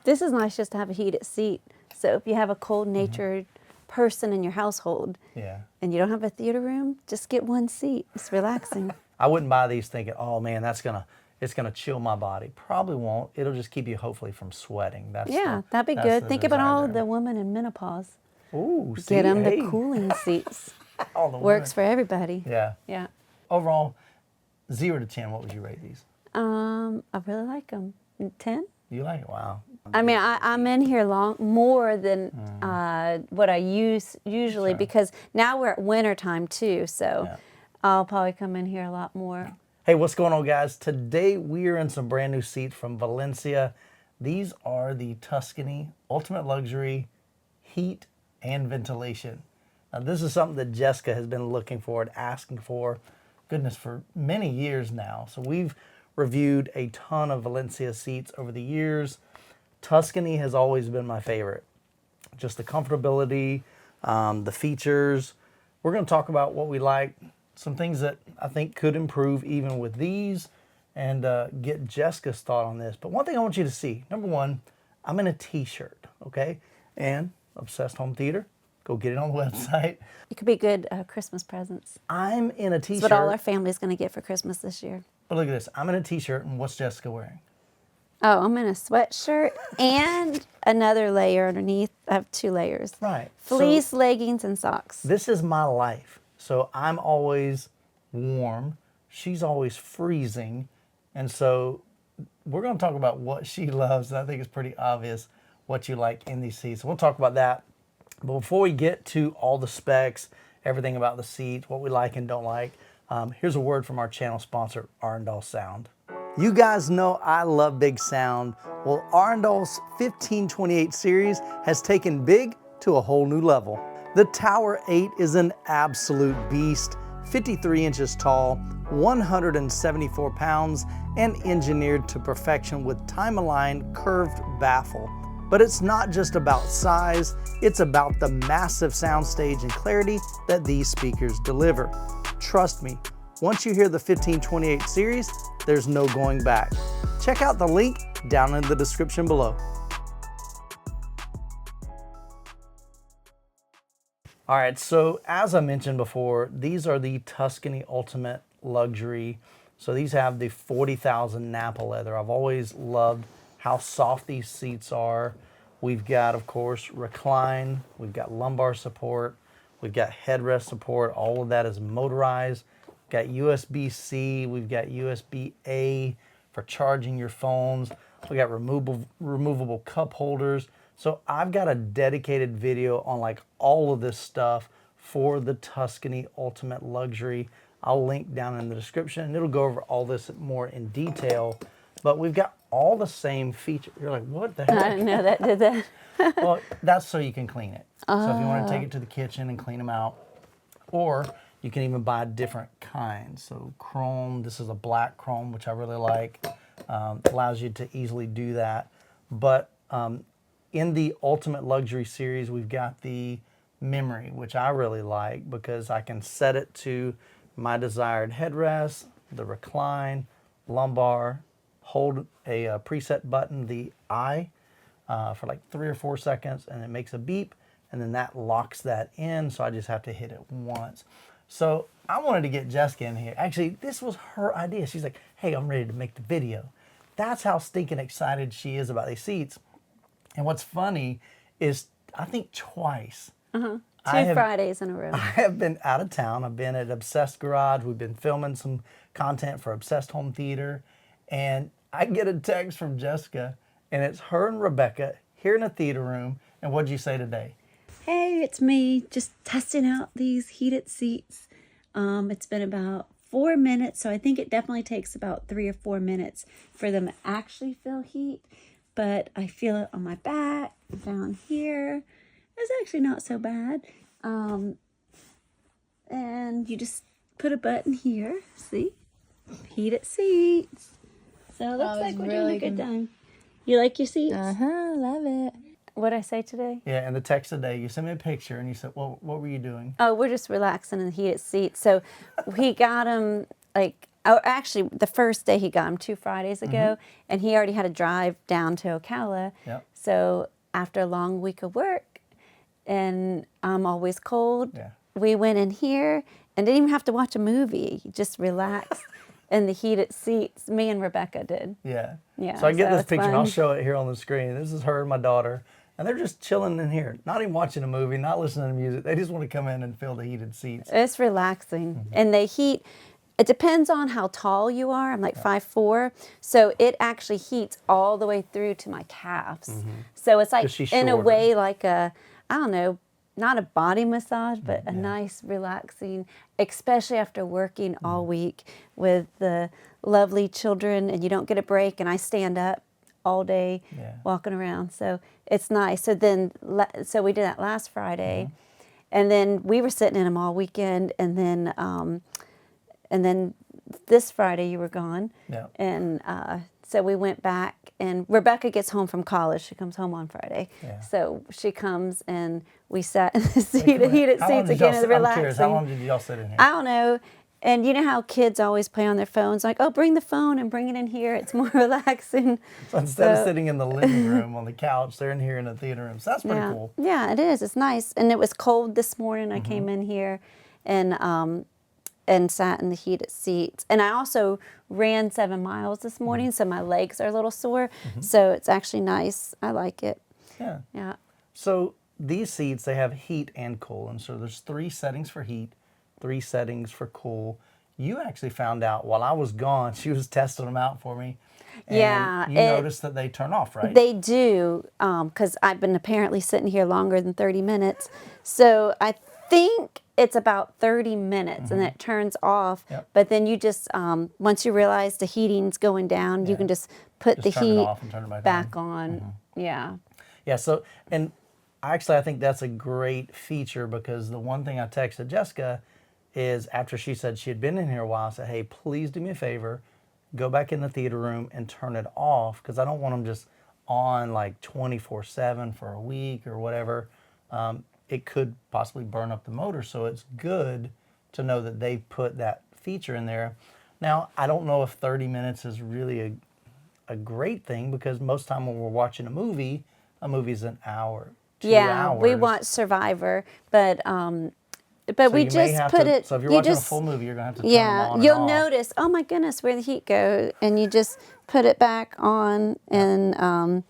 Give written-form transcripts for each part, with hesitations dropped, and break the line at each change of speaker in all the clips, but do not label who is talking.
This is nice just to have a heated seat. So if you have a cold-natured person in your household and you don't have a theater room, just get one seat. It's relaxing.
I wouldn't buy these thinking, oh man, it's gonna chill my body. Probably won't. It'll just keep you hopefully from sweating.
That'd be good. Think about all the women in menopause.
Ooh,
Get them the cooling seats. Works for everybody.
Yeah. Overall, 0 to 10, what would you rate these?
I really like them. 10?
You like it? Wow.
I mean, I'm in here more than what I usually because now we're at winter time too, so I'll probably come in here a lot more.
Hey, what's going on, guys? Today we are in some brand new seats from Valencia. These are the Tuscany Ultimate Luxury Heat and Ventilation. Now, this is something that Jessica has been looking for and asking for, goodness, for many years now. So we've reviewed a ton of Valencia seats over the years. Tuscany has always been my favorite. Just the comfortability, the features. We're going to talk about what we like, some things that I think could improve even with these, and get Jessica's thought on this. But one thing I want you to see, number one, I'm in a t-shirt, okay? And Obsessed Home Theater, go get it on the website.
It could be good Christmas presents.
I'm in a t-shirt.
That's what all our family's going to get for Christmas this year.
But look at this, I'm in a t-shirt, and what's Jessica wearing?
Oh, I'm in a sweatshirt and another layer underneath. I have 2 layers.
Right.
Fleece, leggings, and socks.
This is my life. So I'm always warm. She's always freezing. And so we're going to talk about what she loves. And I think it's pretty obvious what you like in these seats. So we'll talk about that. But before we get to all the specs, everything about the seat, what we like and don't like, here's a word from our channel sponsor, Arundel Sound. You guys know I love big sound. Well, Arundel's 1528 series has taken big to a whole new level. The Tower 8 is an absolute beast, 53 inches tall, 174 pounds, and engineered to perfection with time-aligned curved baffle. But it's not just about size, it's about the massive soundstage and clarity that these speakers deliver. Trust me, once you hear the 1528 series, there's no going back. Check out the link down in the description below. All right, so as I mentioned before, these are the Tuscany Ultimate Luxury. So these have the 40,000 Napa leather. I've always loved how soft these seats are. We've got, of course, recline. We've got lumbar support. We've got headrest support. All of that is motorized. We've got USB-C. We've got USB-A for charging your phones. We got removable cup holders. So I've got a dedicated video on like all of this stuff for the Tuscany Ultimate Luxury. I'll link down in the description and it'll go over all this more in detail. But we've got all the same features. You're like, what the heck?
I didn't know that did that.
Well, that's so you can clean it. So if you want to take it to the kitchen and clean them out, or you can even buy different kinds. So chrome, this is a black chrome, which I really like. Allows you to easily do that. But in the Ultimate Luxury series, we've got the memory, which I really like because I can set it to my desired headrest, the recline, lumbar, hold a preset button, the I, for like 3 or 4 seconds, and it makes a beep, and then that locks that in, so I just have to hit it once. So I wanted to get Jessica in here. Actually, this was her idea. She's like, hey, I'm ready to make the video. That's how stinking excited she is about these seats. And what's funny is, I think twice.
2 Fridays in a row.
I have been out of town. I've been at Obsessed Garage. We've been filming some content for Obsessed Home Theater. And I get a text from Jessica, and it's her and Rebecca here in a theater room. And what'd you say today?
Hey, it's me, just testing out these heated seats. It's been about 4 minutes, so I think it definitely takes about 3 or 4 minutes for them to actually feel heat. But I feel it on my back, down here. It's actually not so bad. And you just put a button here, see? Heated seats. So it looks like we're doing a good time. You like your seats?
Love it.
What'd I say today?
Yeah, in the text today, you sent me a picture and you said, well, what were you doing?
Oh, we're just relaxing in the heated seats. So we got them, like, oh, actually, the first day he got them 2 Fridays ago, and he already had to drive down to Ocala.
Yep.
So after a long week of work, and I'm always cold,
Yeah.
we went in here and didn't even have to watch a movie. Just relaxed in the heated seats. Me and Rebecca did.
Yeah.
Yeah,
So I get
so
this
it's
picture, and I'll
fun.
show it here on the screen. This is her and my daughter, and they're just chilling in here, not even watching a movie, not listening to music. They just want to come in and feel the heated seats.
It's relaxing. And they heat, it depends on how tall you are. I'm like 5'4", so it actually heats all the way through to my calves. So it's like,
'Cause she's
in a
shorter.
way, like a, I don't know, not a body massage, but a nice relaxing, especially after working all week with the lovely children, and you don't get a break, and I stand up all day
Yeah.
walking around. So it's nice. So then, so we did that last Friday, and then we were sitting in them all weekend, and then this Friday you were gone.
Yeah.
And so we went back, and Rebecca gets home from college. She comes home on Friday.
Yeah.
So she comes, and we sat in the
Wait,
heated
how long
seats
did y'all
again. It's
sit- I'm curious, how
relaxing.
long did y'all sit in here?
I don't know. And you know how kids always play on their phones, like, oh, bring the phone and bring it in here. It's more relaxing.
So instead of
So-
sitting in the living room on the couch, they're in here in the theater room. So that's pretty
yeah.
cool.
Yeah, it is. It's nice. And it was cold this morning. I came in here and sat in the heated seats. And I also ran 7 miles this morning, so my legs are a little sore. So it's actually nice. I like it.
Yeah.
Yeah.
So these seats, they have heat and cool. And so there's 3 settings for heat, 3 settings for cool. You actually found out while I was gone, she was testing them out for me. And
Yeah,
you noticed that they turn off, right?
They do, because I've been apparently sitting here longer than 30 minutes. So I think it's about 30 minutes and it turns off.
Yep.
But then you just, once you realize the heating's going down, you can just put
Just
the
turn it
heat
off and turn it
back on. Yeah.
Yeah, so, and actually I think that's a great feature, because the one thing I texted Jessica is, after she said she had been in here a while, I said, hey, please do me a favor, go back in the theater room and turn it off, because I don't want them just on like 24/7 for a week or whatever. It could possibly burn up the motor, so it's good to know that they put that feature in there. Now, I don't know if 30 minutes is really a great thing, because most time when we're watching a movie's an hour, 2
Yeah,
hours.
we watch Survivor, but
So
we
you may
just
have
put
to-
it.
So if you're
you
watching
just,
a full movie, you're gonna have to turn them
yeah,
on and
you'll
off.
notice. Oh my goodness, where the heat go, and you just put it back on, and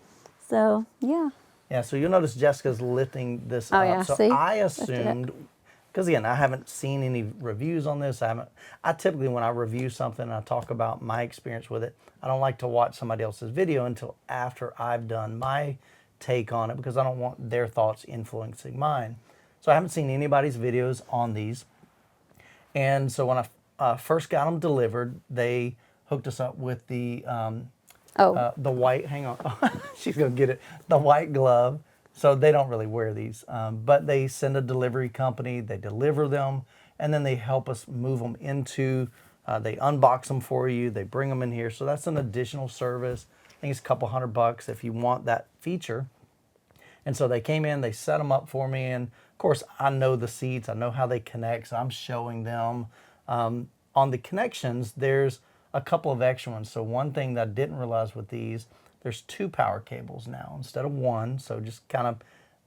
so yeah.
Yeah, so you'll notice Jessica's lifting this
Oh,
up.
yeah,
So
see?
I
Lift it up.
assumed, because again, I haven't seen any reviews on this. I typically, when I review something and I talk about my experience with it, I don't like to watch somebody else's video until after I've done my take on it, because I don't want their thoughts influencing mine. So I haven't seen anybody's videos on these. And so when I first got them delivered, they hooked us up with the white, hang on, she's gonna get it, the white glove. So they don't really wear these, but they send a delivery company, they deliver them, and then they help us move them into, they unbox them for you, they bring them in here. So that's an additional service. I think it's a couple $100 if you want that feature. And so they came in, they set them up for me, and of course I know the seats, I know how they connect, so I'm showing them. On the connections, there's a couple of extra ones. So one thing that I didn't realize with these, there's 2 power cables now instead of 1. So just kind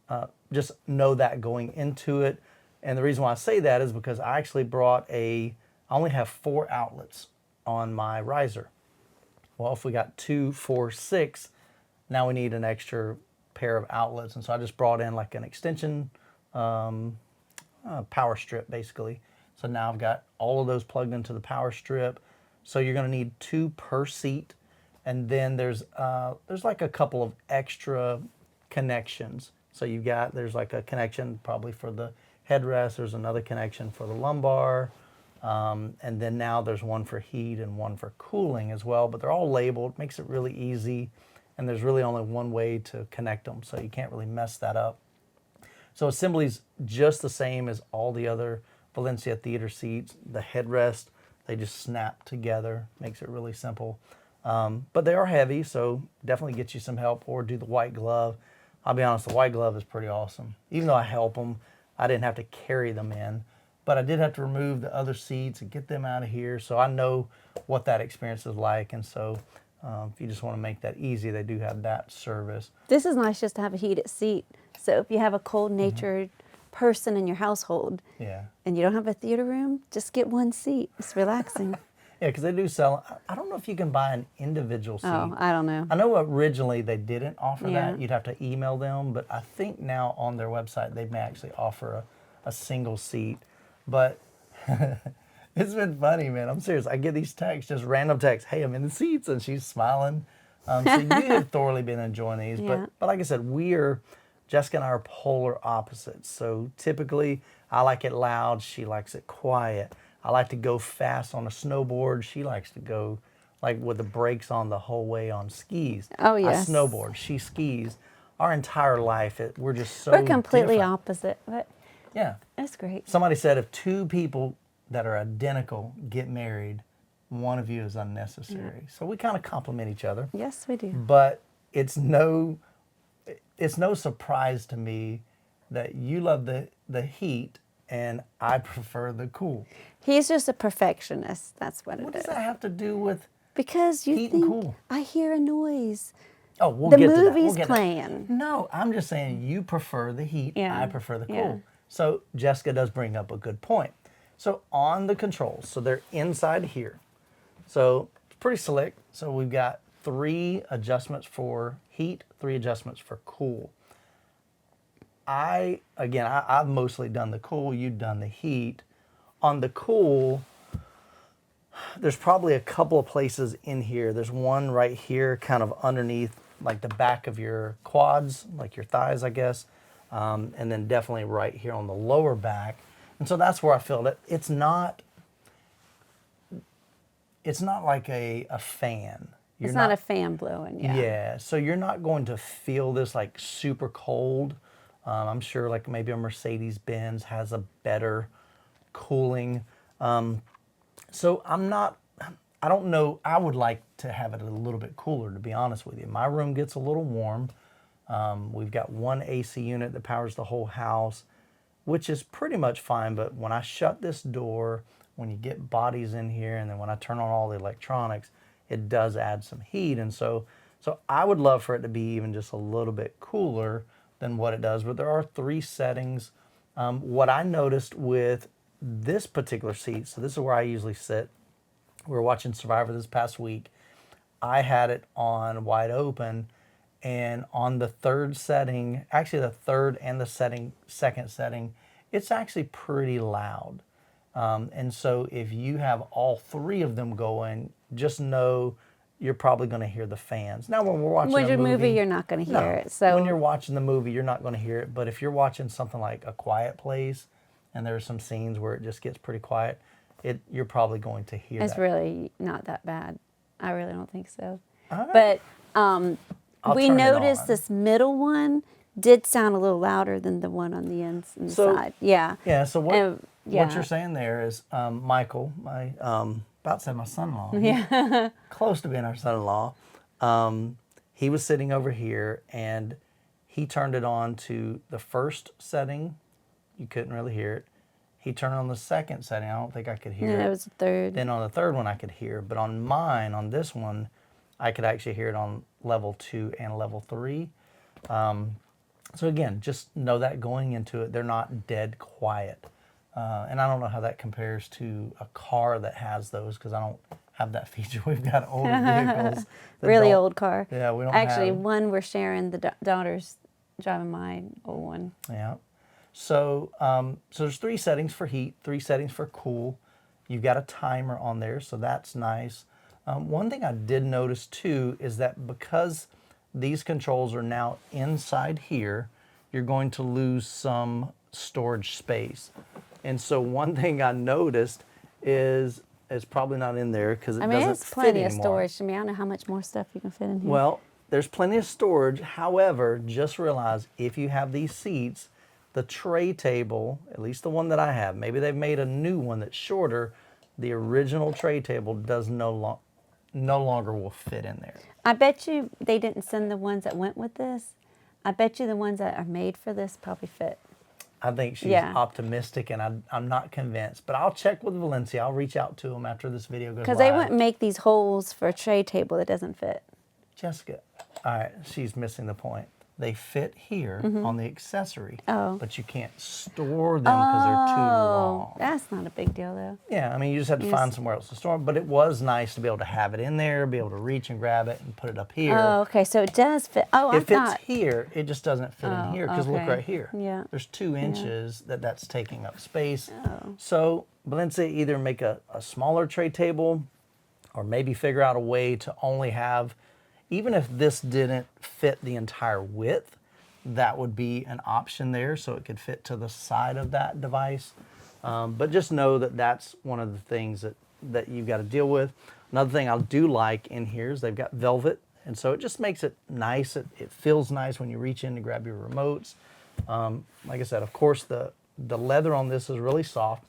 of just know that going into it. And the reason why I say that is because I actually I only have 4 outlets on my riser. Well, if we got 2, 4, 6, now we need an extra pair of outlets. And so I just brought in like an extension power strip, basically. So now I've got all of those plugged into the power strip. So you're going to need 2 per seat. And then there's like a couple of extra connections. So there's like a connection probably for the headrest. There's another connection for the lumbar. And then now there's one for heat and one for cooling as well. But they're all labeled, makes it really easy. And there's really only one way to connect them, so you can't really mess that up. So assembly's just the same as all the other Valencia theater seats. The headrest, they just snap together, makes it really simple. But they are heavy, so definitely get you some help, or do the white glove. I'll be honest, the white glove is pretty awesome. Even though I help them, I didn't have to carry them in. but I did have to remove the other seats and get them out of here. So I know what that experience is like. And so if you just want to make that easy, they do have that service.
This is nice just to have a heated seat. So if you have a cold-natured person in your household
Yeah.
and you don't have a theater room, just get one seat. It's relaxing.
Yeah, because they do sell. I don't know if you can buy an individual seat.
Oh, I don't know.
I know originally they didn't offer
Yeah.
that. You'd have to email them, but I think now on their website they may actually offer a single seat. But it's been funny, man. I'm serious. I get these texts, just random texts. Hey, I'm in the seats, and she's smiling. So you have thoroughly been enjoying these.
Yeah.
But like I said, Jessica and I are polar opposites. So typically, I like it loud. She likes it quiet. I like to go fast on a snowboard. She likes to go like with the brakes on the whole way on skis.
Oh, yes.
I snowboard. She skis. Our entire life, we're just so
We're completely
different.
opposite, but
Yeah.
that's great.
Somebody said if two people that are identical get married, one of you is unnecessary. So we kind of complement each other.
Yes, we do.
But it's no surprise to me that you love the heat and I prefer the cool.
He's just a perfectionist. That's what
What
it
does
is.
that have to do with?
Because you
Heat and
think
cool.
I hear a noise.
Oh, we'll
The
get to that.
movie's
We'll get to that.
playing.
No, I'm just saying you prefer the heat.
Yeah.
I prefer the cool.
Yeah.
So Jessica does bring up a good point. So on the controls, so they're inside here. So it's pretty slick. So we've got 3 adjustments for heat, 3 adjustments for cool. I've mostly done the cool. You've done the heat. On the cool, there's probably a couple of places in here. There's one right here, kind of underneath, like the back of your quads, like your thighs, I guess. And then definitely right here on the lower back. And so that's where I feel that it's not like a fan.
It's not a fan blowing. Yeah.
Yeah, so you're not going to feel this like super cold. I'm sure like maybe a Mercedes-Benz has a better cooling. So I don't know. I would like to have it a little bit cooler, to be honest with you. My room gets a little warm. We've got one AC unit that powers the whole house, which is pretty much fine. But when I shut this door, when you get bodies in here, and then when I turn on all the electronics, it does add some heat. And so I would love for it to be even just a little bit cooler than what it does. But there are 3 settings. What I noticed with this particular seat, so this is where I usually sit. We were watching Survivor this past week. I had it on wide open, and on the 3rd setting, actually the 3rd and the second setting, it's actually pretty loud. And so if you have all 3 of them going, just know you're probably going to hear the fans. Now, when we're watching
With
a
your movie, you're not going to hear it. So
when you're watching the movie, you're not going to hear it. But if you're watching something like A Quiet Place, and there's some scenes where it just gets pretty quiet, you're probably going to hear
it's
that.
really not that bad. I really don't think so.
All right.
But
I'll
we
turn it
noticed
on.
this middle one did sound a little louder than the one on the inside. Yeah.
Yeah, so what
yeah.
you're saying there is Michael, my about to say my son-in-law.
Yeah.
Close to being our son-in-law. He was sitting over here, and he turned it on to the first setting. You couldn't really hear it. He turned on the second setting. I don't think I could hear it.
It was the 3rd.
Then on the 3rd one, I could hear. But on mine, on this one, I could actually hear it on level 2 and level 3. So again, just know that going into it, they're not dead quiet. And I don't know how that compares to a car that has those, because I don't have that feature. We've got older vehicles. that
Really
don't-
old car.
Yeah, we don't
Actually,
have.
one we're sharing. The daughter's driving my old one.
Yeah. So there's 3 settings for heat, 3 settings for cool. You've got a timer on there, so that's nice. One thing I did notice too is that because these controls are now inside here, you're going to lose some storage space. And so one thing I noticed is it's probably not in there because it doesn't
it's
fit
plenty of
anymore.
storage. I mean, I don't know how much more stuff you can fit in here.
Well, there's plenty of storage. However, just realize if you have these seats, the tray table, at least the one that I have, maybe they've made a new one that's shorter, the original tray table does no longer will fit in there.
I bet you they didn't send the ones that went with this. I bet you the ones that are made for this probably fit.
I think she's
Yeah.
optimistic, and I'm not convinced. But I'll check with Valencia. I'll reach out to them after this video goes live.
Because they wouldn't make these holes for a tray table that doesn't fit.
Jessica, all right, she's missing the point. They fit here on the accessory, but you can't store them because they're too long.
That's not a big deal, though.
Yeah, I mean, you just have to find somewhere else to store them. But it was nice to be able to have it in there, be able to reach and grab it and put it up here.
Oh, okay, so it does fit. Oh, I
If it's
thought.
here, it just doesn't fit in here because look
okay.
right here.
Yeah.
There's 2 inches that's taking up space. So Valencia, either make a smaller tray table or maybe figure out a way to only have, even if this didn't fit the entire width, that would be an option there so it could fit to the side of that device. But just know that that's one of the things that you've got to deal with. Another thing I do like in here is they've got velvet, and so it just makes it nice. It feels nice when you reach in to grab your remotes. Like I said, of course, the leather on this is really soft.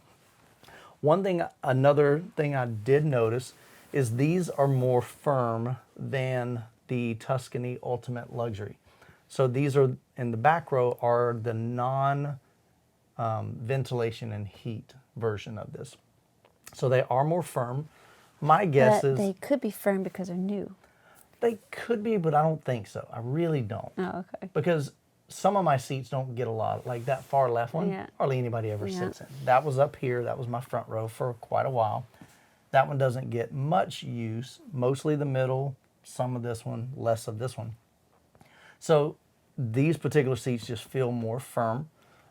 Another thing I did notice is these are more firm than the Tuscany Ultimate Luxury. So these are, in the back row, are the non-ventilation and heat version of this. So they are more firm. My guess
But
is
they could be firm because they're new.
they could be, but I don't think so. I really don't.
Oh, okay.
Because some of my seats don't get a lot, like that far left one,
Yeah.
hardly anybody ever
Yeah.
sits in. That was up here, that was my front row for quite a while. That one doesn't get much use, mostly the middle, some of this one, less of this one. So these particular seats just feel more firm,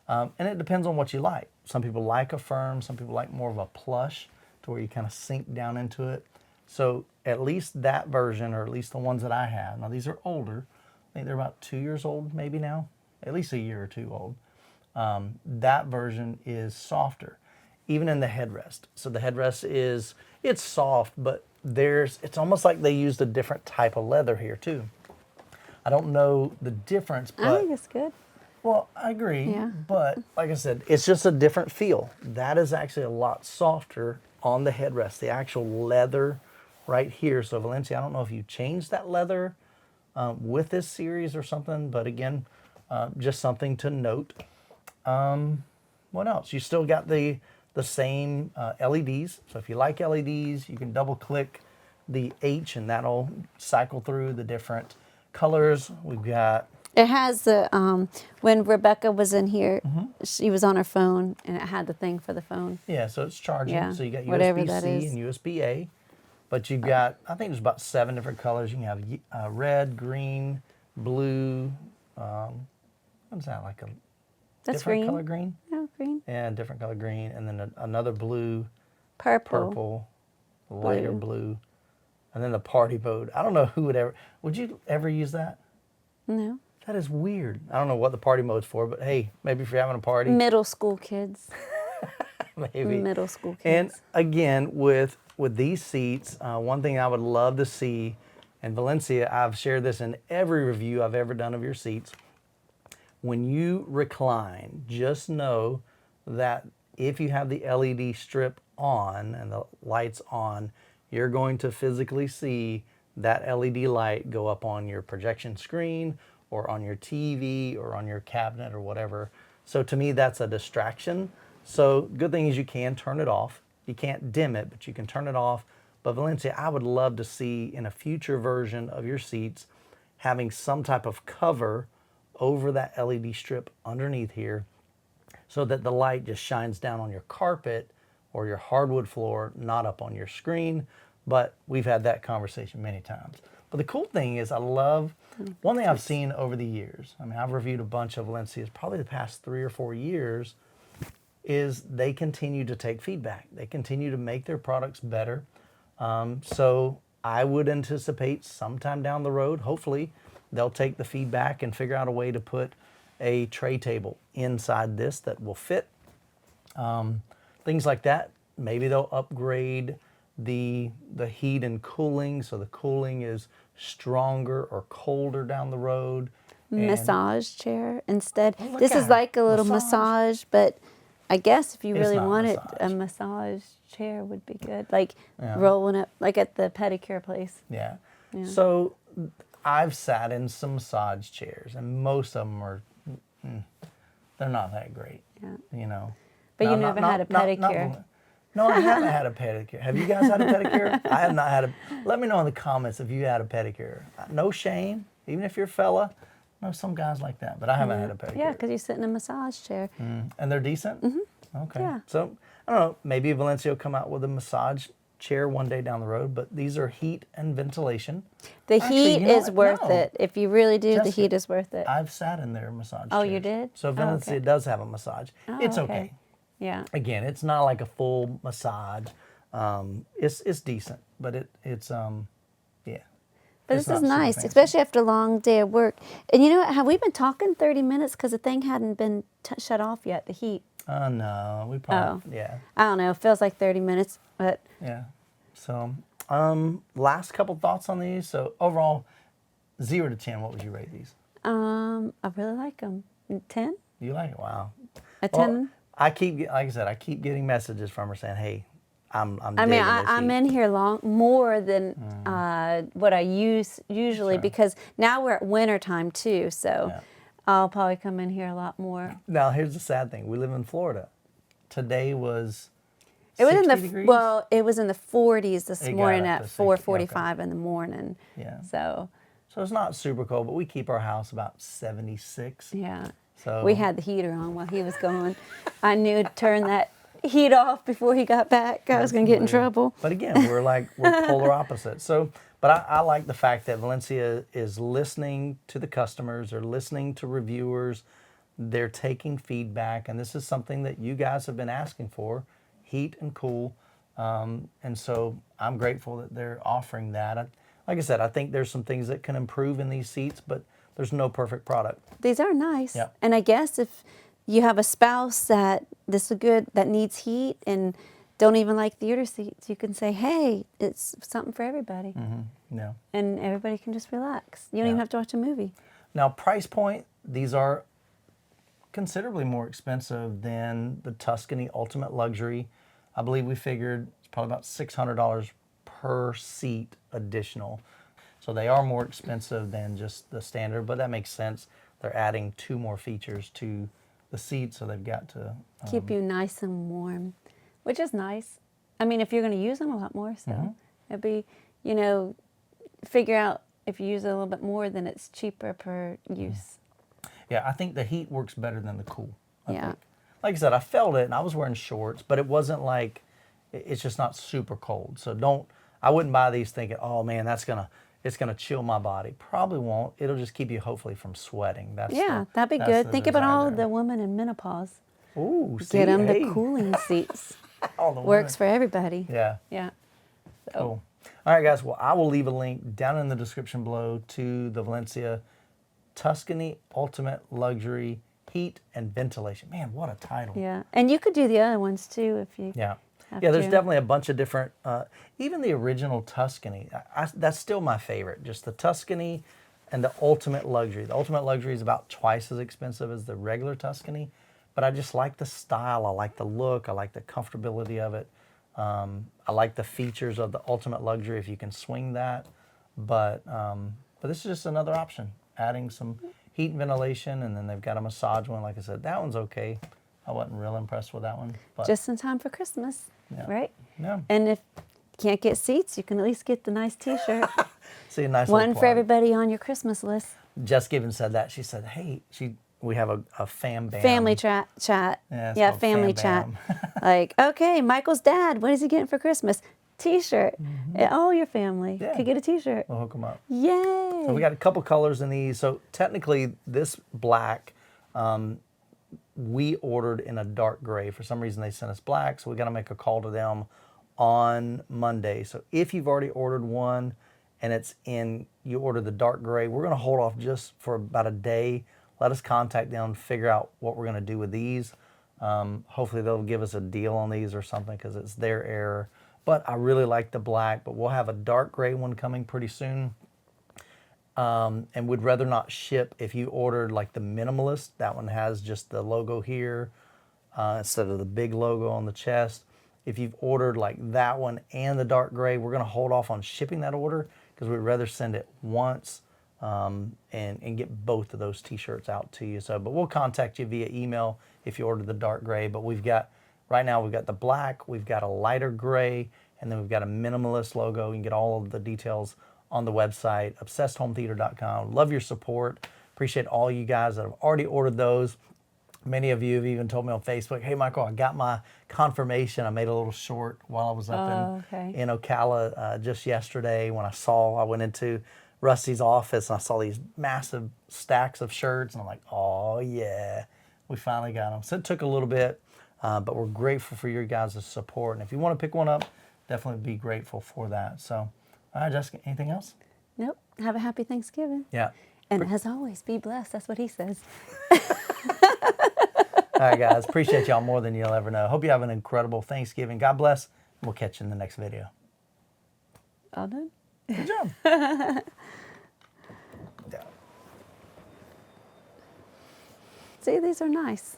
and it depends on what you like. Some people like a firm, some people like more of a plush to where you kind of sink down into it. So at least that version, or at least the ones that I have, now these are older, I think they're about 2 years old maybe now, at least a year or 2 old. That version is softer, even in the headrest. So the headrest it's soft, but it's almost like they used a different type of leather here too. I don't know the difference, but
I think it's good.
well, I agree.
Yeah.
But like I said, it's just a different feel. That is actually a lot softer on the headrest, the actual leather right here. So Valencia, I don't know if you changed that leather with this series or something, but again, just something to note. What else? You still got the same LEDs. So if you like LEDs, you can double click the H and that'll cycle through the different colors. We've got,
It has the, when Rebecca was in here, she was on her phone and it had the thing for the phone.
yeah, so it's charging.
Yeah,
So you got
whatever that
USB-C
is.
and USB-A. But you've got, I think there's about 7 different colors. You can have red, green, blue. What's that, like a
That's
different
green.
color green?
Oh, green.
Yeah, different color green. And then another blue,
Purple.
purple, lighter blue. And then the party mode. I don't know who would you ever use that?
No.
That is weird. I don't know what the party mode's for, but hey, maybe if you're having a party,
Middle school kids.
maybe.
Middle school
And
kids.
again, with these seats, one thing I would love to see, and Valencia, I've shared this in every review I've ever done of your seats. When you recline, just know that if you have the LED strip on and the lights on, you're going to physically see that LED light go up on your projection screen or on your TV or on your cabinet or whatever. So to me, that's a distraction. So good thing is you can turn it off. You can't dim it, but you can turn it off. But Valencia, I would love to see in a future version of your seats having some type of cover over that LED strip underneath here so that the light just shines down on your carpet or your hardwood floor, not up on your screen. But we've had that conversation many times. But the cool thing is I love, one thing I've seen over the years, I mean, I've reviewed a bunch of Valencias probably the past 3 or 4 years, is they continue to take feedback. They continue to make their products better. So I would anticipate sometime down the road, hopefully, they'll take the feedback and figure out a way to put a tray table inside this that will fit. Things like that. Maybe they'll upgrade the heat and cooling, so the cooling is stronger or colder down the road. And
Massage chair instead.
look
This
at
is
her.
like a little
Massage.
massage, but I guess if you
It's
really
not
wanted
massage.
a massage chair would be good. Like
Yeah.
rolling up, like at the pedicure place.
Yeah.
Yeah.
So I've sat in some massage chairs, and most of them are, they're not that great.
Yeah.
You know.
But
No,
you never had a pedicure.
No, I haven't had a pedicure. Have you guys had a pedicure? I have not had a. Let me know in the comments if you had a pedicure. No shame, even if you're a fella. No, some guys like that, but I haven't had a pedicure.
Yeah, because you sit in a massage chair.
And they're decent? Mm-hmm. Okay.
Yeah.
So, I don't know, maybe Valencia will come out with a massage chair one day down the road, but these are heat and ventilation.
The
Actually,
heat
you know
is
what?
worth
No.
it. If you really do, the
Jessica,
heat is worth it.
I've sat in their massage
Oh,
chairs.
you did?
So Valencia
okay.
does have a massage.
Oh,
It's
okay.
okay.
Yeah.
Again, it's not like a full massage. It's decent, but it's yeah.
But
It's
this is
not super
nice,
fancy.
especially after a long day of work. And you know what? Have we been talking 30 minutes? Because the thing hadn't been shut off yet, the heat.
No, we probably yeah.
I don't know. It feels like 30 minutes, but
Yeah. So, last couple thoughts on these. So overall, 0 to 10, what would you rate these?
I really like them. 10?
You like it? Wow.
A
Well,
10?
like I said, I keep getting messages from her saying, "Hey, I'm
I
digging
mean,
this
I'm
heat."
in here more than what I usually
Sure.
because now we're at winter time too, so
Yeah.
I'll probably come in here a lot more.
Now, here's the sad thing: we live in Florida. Today was
It was in
60
the
degrees?
it was in the 40s this
It got
morning
up
at
to 60,
4:45 in the morning.
Yeah.
So
So it's not super cold, but we keep our house about 76.
yeah,
So
we had the heater on while he was gone. I knew to turn that heat off before he got back. I was going to get in trouble.
But again, we're polar opposites. So, but I like the fact that Valencia is listening to the customers, they're listening to reviewers, they're taking feedback, and this is something that you guys have been asking for, heat and cool. And so I'm grateful that they're offering that. Like I said, I think there's some things that can improve in these seats, but there's no perfect product.
These are nice.
Yep.
And I guess if you have a spouse that that needs heat and don't even like theater seats, you can say, hey, it's something for everybody.
Yeah.
And everybody can just relax. You don't
Yeah.
even have to watch a movie.
Now, price point, these are considerably more expensive than the Tuscany Ultimate Luxury. I believe we figured it's probably about $600 per seat additional. So they are more expensive than just the standard, but that makes sense. They're adding 2 more features to the seat, so they've got to
Keep you nice and warm, which is nice. I mean, if you're going to use them a lot more, so it'd be, figure out if you use it a little bit more, then it's cheaper per use.
Yeah, I think the heat works better than the cool. I
Yeah.
think. Like I said, I felt it, and I was wearing shorts, but it wasn't like, it's just not super cold. So I wouldn't buy these thinking, oh man, it's gonna chill my body. Probably won't. It'll just keep you hopefully from sweating.
That'd be
that's
good.
the
Think about
desire
all
there.
the women in menopause.
Ooh, see,
Get them
hey.
the cooling seats.
All the
Works for everybody.
Yeah.
Yeah. So,
Cool. All right, guys. Well, I will leave a link down in the description below to the Valencia Tuscany Ultimate Luxury Heat and Ventilation. Man, what a title.
yeah. And you could do the other ones too if you
Yeah.
have
Yeah, there's
to.
definitely a bunch of different, even the original Tuscany, that's still my favorite. Just the Tuscany and the Ultimate Luxury. The Ultimate Luxury is about twice as expensive as the regular Tuscany, but I just like the style, I like the look, I like the comfortability of it. I like the features of the Ultimate Luxury if you can swing that, but this is just another option, adding some heat and ventilation, and then they've got a massage one. Like I said, that one's okay. I wasn't real impressed with that one. But
Just in time for Christmas,
Yeah.
right?
yeah,
And if you can't get seats, you can at least get the nice T-shirt.
see a nice
One
little
for
plug.
everybody on your Christmas list.
Jessica even said that. She said, hey, we have a fam bam.
Family chat.
Yeah, it's
Yeah,
called
family
Fam
chat. Like, okay, Michael's dad, what is he getting for Christmas? T-shirt. All your family
Yeah.
could get a T-shirt.
We'll hook them up.
Yay!
So we got a couple colors in these. So technically this black, we ordered in a dark gray. For some reason they sent us black, so we got to make a call to them on Monday. So if you've already ordered one and you ordered the dark gray, we're going to hold off just for about a day. Let us contact them, figure out what we're going to do with these. Hopefully they'll give us a deal on these or something because it's their error. But I really like the black, but we'll have a dark gray one coming pretty soon. And would rather not ship if you ordered like the minimalist. That one has just the logo here instead of the big logo on the chest. If you've ordered like that one and the dark gray, we're going to hold off on shipping that order because we'd rather send it once and get both of those t-shirts out to you. So, but we'll contact you via email if you order the dark gray. But right now we've got the black, we've got a lighter gray, and then we've got a minimalist logo. You can get all of the details on the website, obsessedhometheater.com. Love your support. Appreciate all you guys that have already ordered those. Many of you have even told me on Facebook, hey, Michael, I got my confirmation. I made a little short while I was up in Ocala just yesterday when I went into Rusty's office and I saw these massive stacks of shirts. And I'm like, oh, yeah, we finally got them. So it took a little bit, but we're grateful for your guys' support. And if you want to pick one up, definitely be grateful for that. So, all right, Jessica, anything else?
Nope. Have a happy Thanksgiving.
Yeah.
And as always, be blessed. That's what he says.
All right, guys. Appreciate y'all more than you'll ever know. Hope you have an incredible Thanksgiving. God bless. We'll catch you in the next video.
All done?
Good job. Yeah.
See, these are nice.